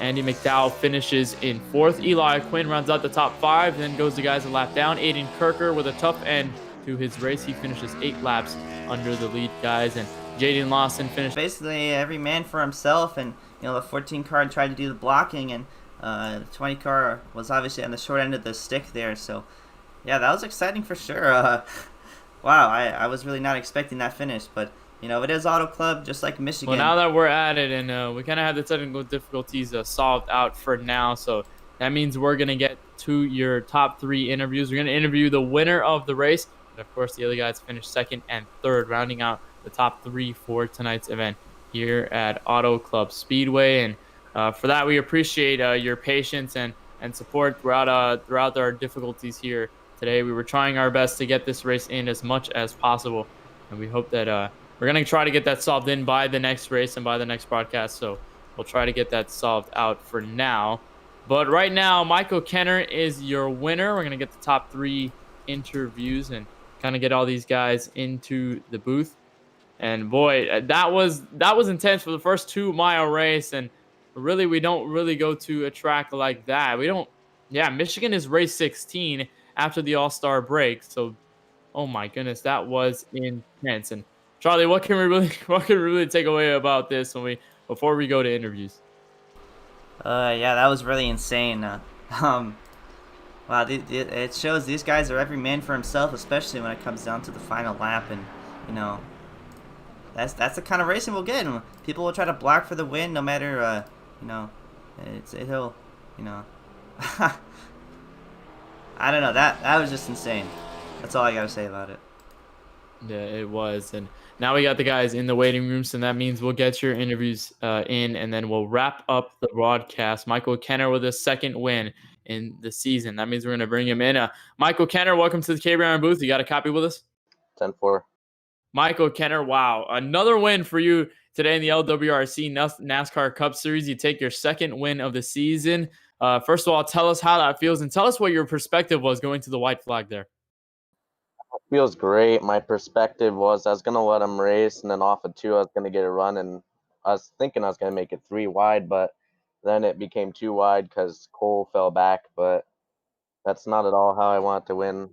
Andy McDowell finishes in 4th. Eli Quinn rounds out the top 5. Then goes the guys a lap down. Aiden Kirker with a tough end to his race. He finishes 8 laps under the lead guys. And Jaden Lawson finished. Basically, every man for himself. And, the 14 car tried to do the blocking. And the 20 car was obviously on the short end of the stick there. So, yeah, that was exciting for sure. Wow, I was really not expecting that finish. But, it is Auto Club, just like Michigan. Well, now that we're at it, and we kind of have the technical difficulties solved out for now, so that means we're going to get to your top 3 interviews. We're going to interview the winner of the race, and of course the other guys finished 2nd and 3rd, rounding out the top 3 for tonight's event here at Auto Club Speedway. And for that, we appreciate your patience and support throughout our difficulties here today. We were trying our best to get this race in as much as possible, and we hope that we're going to try to get that solved in by the next race and by the next broadcast, so we'll try to get that solved out for now. But right now, Michael Kenner is your winner. We're going to get the top 3 interviews and kind of get all these guys into the booth. And boy, that was intense for the first 2-mile race, and really we don't really go to a track like that. Michigan is race 16 after the All-Star break, so oh my goodness, that was intense. And Charlie, what can we really take away about this before we go to interviews? Yeah, that was really insane. Wow, it shows these guys are every man for himself, especially when it comes down to the final lap, and that's the kind of racing we'll get. And people will try to block for the win, no matter it'll I don't know, that was just insane. That's all I gotta say about it. Yeah, it was. And now we got the guys in the waiting room, so that means we'll get your interviews in, and then we'll wrap up the broadcast. Michael Kenner with his 2nd win in the season. That means we're going to bring him in. Michael Kenner, welcome to the KBRN booth. You got a copy with us? 10-4. Michael Kenner, wow. Another win for you today in the LWRC NASCAR Cup Series. You take your 2nd win of the season. First of all, tell us how that feels, and tell us what your perspective was going to the white flag there. Feels great. My perspective was I was going to let him race, and then off of 2, I was going to get a run, and I was thinking I was going to make it 3 wide, but then it became 2 wide because Cole fell back. But that's not at all how I want to win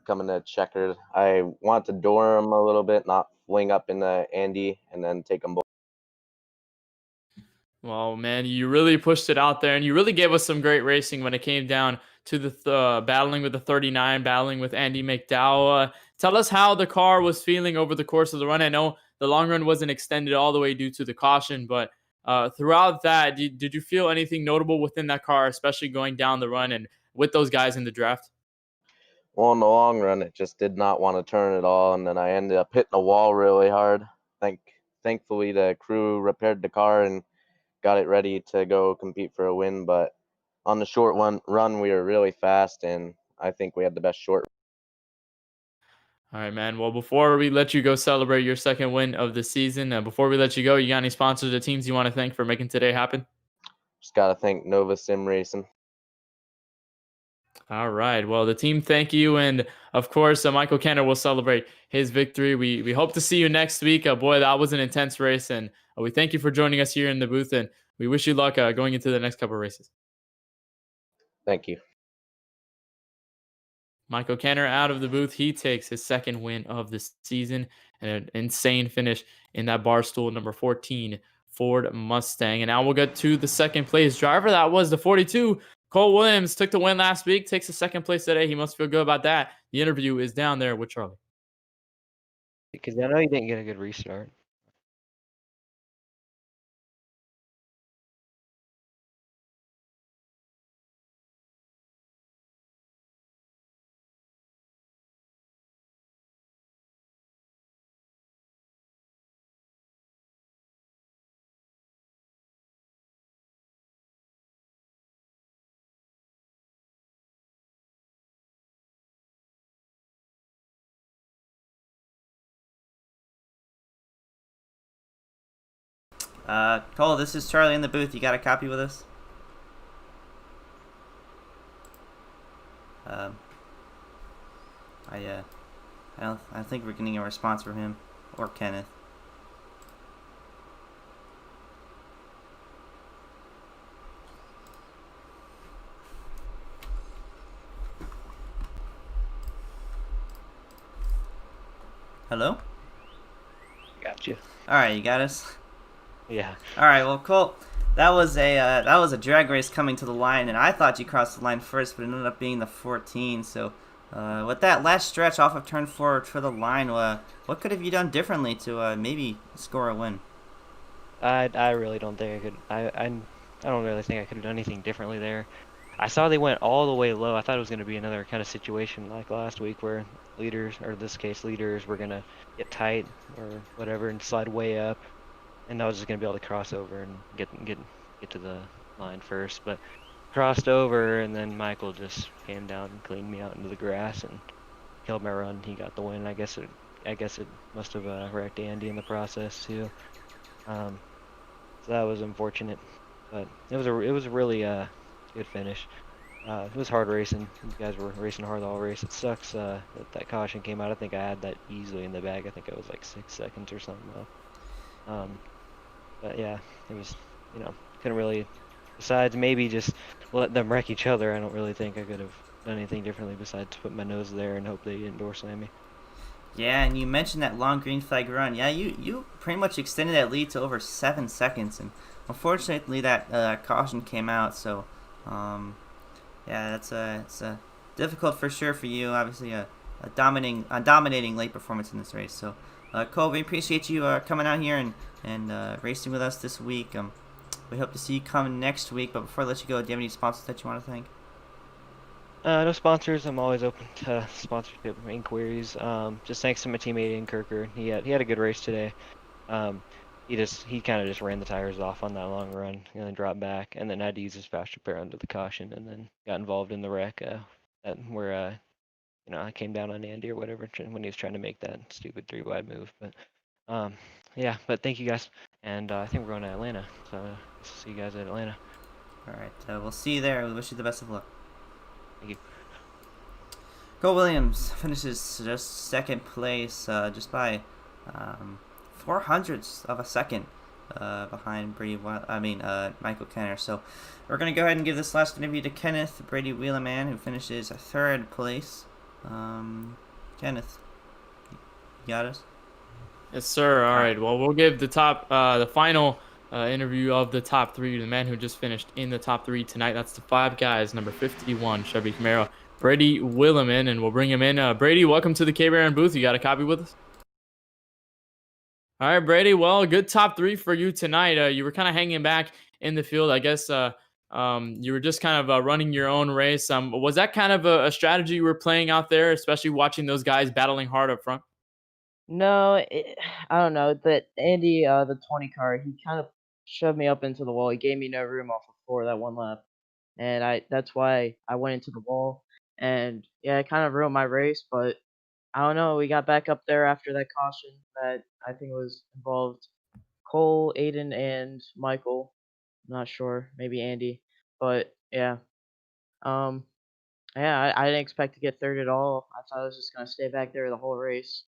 coming to checkered. I want to door him a little bit, not fling up into Andy and then take them both. Well, man, you really pushed it out there, and you really gave us some great racing when it came down to the battling with the 39, battling with Andy McDowell. Tell us how the car was feeling over the course of the run. I know the long run wasn't extended all the way due to the caution, but throughout that, did you feel anything notable within that car, especially going down the run and with those guys in the draft? Well, in the long run, it just did not want to turn at all, and then I ended up hitting a wall really hard. Thankfully, the crew repaired the car and got it ready to go compete for a win. But on the short run, we were really fast, and I think we had the best short. All right, man. Well, before we let you go celebrate your second win of the season, before we let you go, you got any sponsors or teams you want to thank for making today happen? Just got to thank Nova Sim Racing. All right. Well, the team thank you, and of course, Michael Kenner will celebrate his victory. We hope to see you next week. Boy, that was an intense race, and we thank you for joining us here in the booth, and we wish you luck going into the next couple of races. Thank you. Michael Kenner out of the booth. He takes his second win of the season and an insane finish in that Barstool number 14 Ford Mustang. And now we'll get to the second place driver. That was the 42. Cole Williams took the win last week, takes the second place today. He must feel good about that. The interview is down there with Charlie. Because I know you didn't get a good restart. Cole, this is Charlie in the booth. You got a copy with us? I think we're getting a response from him or Kenneth. Hello? Got you. All right, you got us. Yeah. All right, well, Colt, that was a drag race coming to the line, and I thought you crossed the line first, but it ended up being the 14. So, with that last stretch off of turn 4 for the line, what could have you done differently to maybe score a win? I really don't think I could. I don't really think I could have done anything differently there. I saw they went all the way low. I thought it was going to be another kind of situation like last week where leaders, or in this case leaders, were going to get tight or whatever and slide way up. And I was just gonna be able to cross over and get to the line first, but crossed over, and then Michael just came down and cleaned me out into the grass and killed my run. He got the win. I guess it must have wrecked Andy in the process too. So that was unfortunate, but it was a really good finish. It was hard racing. You guys were racing hard all race. It sucks that caution came out. I think I had that easily in the bag. I think it was like 6 seconds or something. But yeah, it was, couldn't really, besides maybe just let them wreck each other, I don't really think I could have done anything differently besides put my nose there and hope they didn't door slam me. Yeah, and you mentioned that long green flag run. Yeah, you pretty much extended that lead to over 7 seconds, and unfortunately that caution came out. So, yeah, it's difficult for sure for you. Obviously, a dominating late performance in this race. So, Cole, we appreciate you coming out here and racing with us this week. We hope to see you come next week. But before I let you go, do you have any sponsors that you want to thank? No sponsors. I'm always open to sponsorship inquiries. Just thanks to my teammate Ian Kirker. He had a good race today. He kind of just ran the tires off on that long run and then dropped back, and then had to use his fast repair under the caution, and then got involved in the wreck where I came down on Andy or whatever when he was trying to make that stupid 3-wide move. But yeah, but thank you guys, and I think we're going to Atlanta, so see you guys at Atlanta. All right, we'll see you there. We wish you the best of luck. Thank you. Cole Williams finishes just second place, just by 0.04 of a second behind Michael Kenner. So we're gonna go ahead and give this last interview to Kenneth Brady Wheelaman, who finishes third place. Kenneth, you got us? Yes, sir. All right. Well, we'll give the final interview of the top 3 to the man who just finished in the top 3 tonight. That's the 5 guys, number 51, Chevy Camaro, Brady Wheelaman, and we'll bring him in. Brady, welcome to the KBRN booth. You got a copy with us? All right, Brady. Well, good top 3 for you tonight. You were kind of hanging back in the field. I guess You were just kind of running your own race. Was that kind of a strategy you were playing out there, especially watching those guys battling hard up front? No, I don't know. That Andy, the 20 car, he kind of shoved me up into the wall. He gave me no room off of four that one lap, and that's why I went into the wall. And yeah, it kind of ruined my race. But I don't know. We got back up there after that caution that I think was involved Cole, Aiden, and Michael. I'm not sure, maybe Andy. But yeah, um, yeah, I didn't expect to get third at all. I thought I was just gonna stay back there the whole race.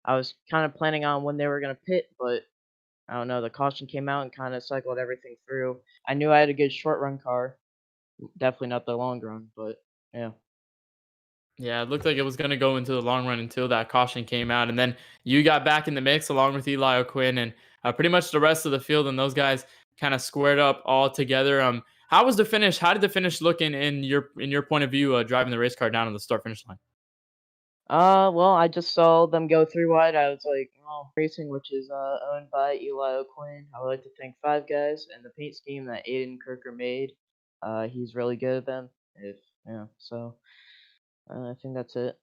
I was kind of planning on when they were gonna pit, but I don't know. The caution came out and kind of cycled everything through. I knew I had a good short run car, definitely not the long run, but yeah. Yeah, it looked like it was going to go into the long run until that caution came out. And then you got back in the mix along with Eli O'Quinn and pretty much the rest of the field. And those guys kind of squared up all together. How was the finish? How did the finish look in your point of view, driving the race car down to the start finish line? Well, I just saw them go through wide. I was like, oh, racing, which is owned by Eli O'Quinn. I would like to thank Five Guys and the paint scheme that Aiden Kirker made. He's really good at them. So I think that's it.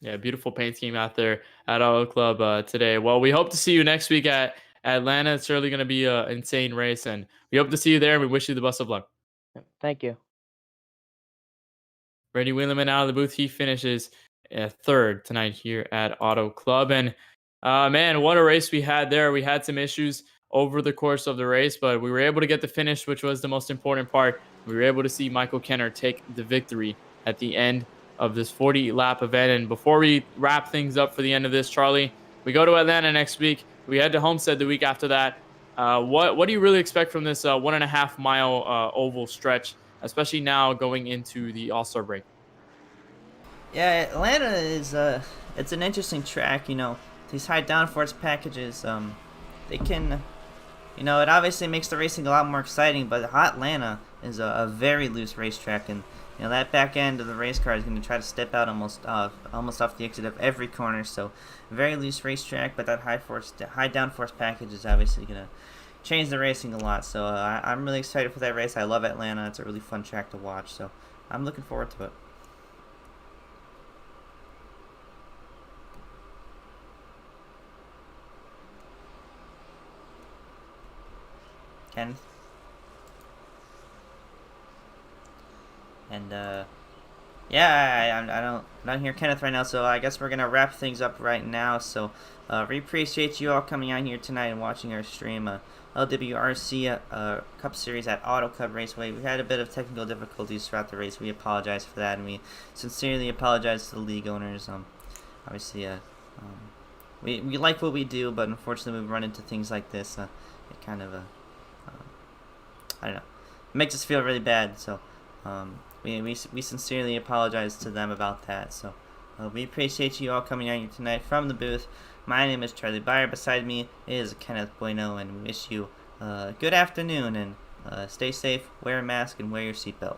Yeah, beautiful paint scheme out there at Auto Club today. Well, we hope to see you next week at Atlanta. It's certainly going to be an insane race, and we hope to see you there. And we wish you the best of luck. Thank you. Brady Wheelerman out of the booth. He finishes third tonight here at Auto Club. And man, what a race we had there. We had some issues over the course of the race, but we were able to get the finish, which was the most important part. We were able to see Michael Kenner take the victory at the end of this 40-lap event. And before we wrap things up for the end of this, Charlie, we go to Atlanta next week. We head to Homestead the week after that. What do you really expect from this 1.5 mile oval stretch, especially now going into the All-Star break? Yeah, Atlanta is it's an interesting track. These high downforce packages, they can, it obviously makes the racing a lot more exciting. But Atlanta is a very loose racetrack, and that back end of the race car is going to try to step out almost off the exit of every corner. So very loose racetrack, but that high downforce package is obviously going to change the racing a lot. So I'm really excited for that race. I love Atlanta. It's a really fun track to watch. So I'm looking forward to it. Kenneth? And I'm not hear Kenneth right now, so I guess we're gonna wrap things up right now. So we appreciate you all coming out here tonight and watching our stream. LWRC Cup Series at Auto Club Raceway. We had a bit of technical difficulties throughout the race. We apologize for that, and we sincerely apologize to the league owners. Obviously, we like what we do, but unfortunately, we run into things like this. It kind of I don't know, it makes us feel really bad. So we sincerely apologize to them about that. So we appreciate you all coming out here tonight from the booth. My name is Charlie Baier. Beside me is Kenneth Bueno, and we wish you a good afternoon, and stay safe, wear a mask, and wear your seatbelt.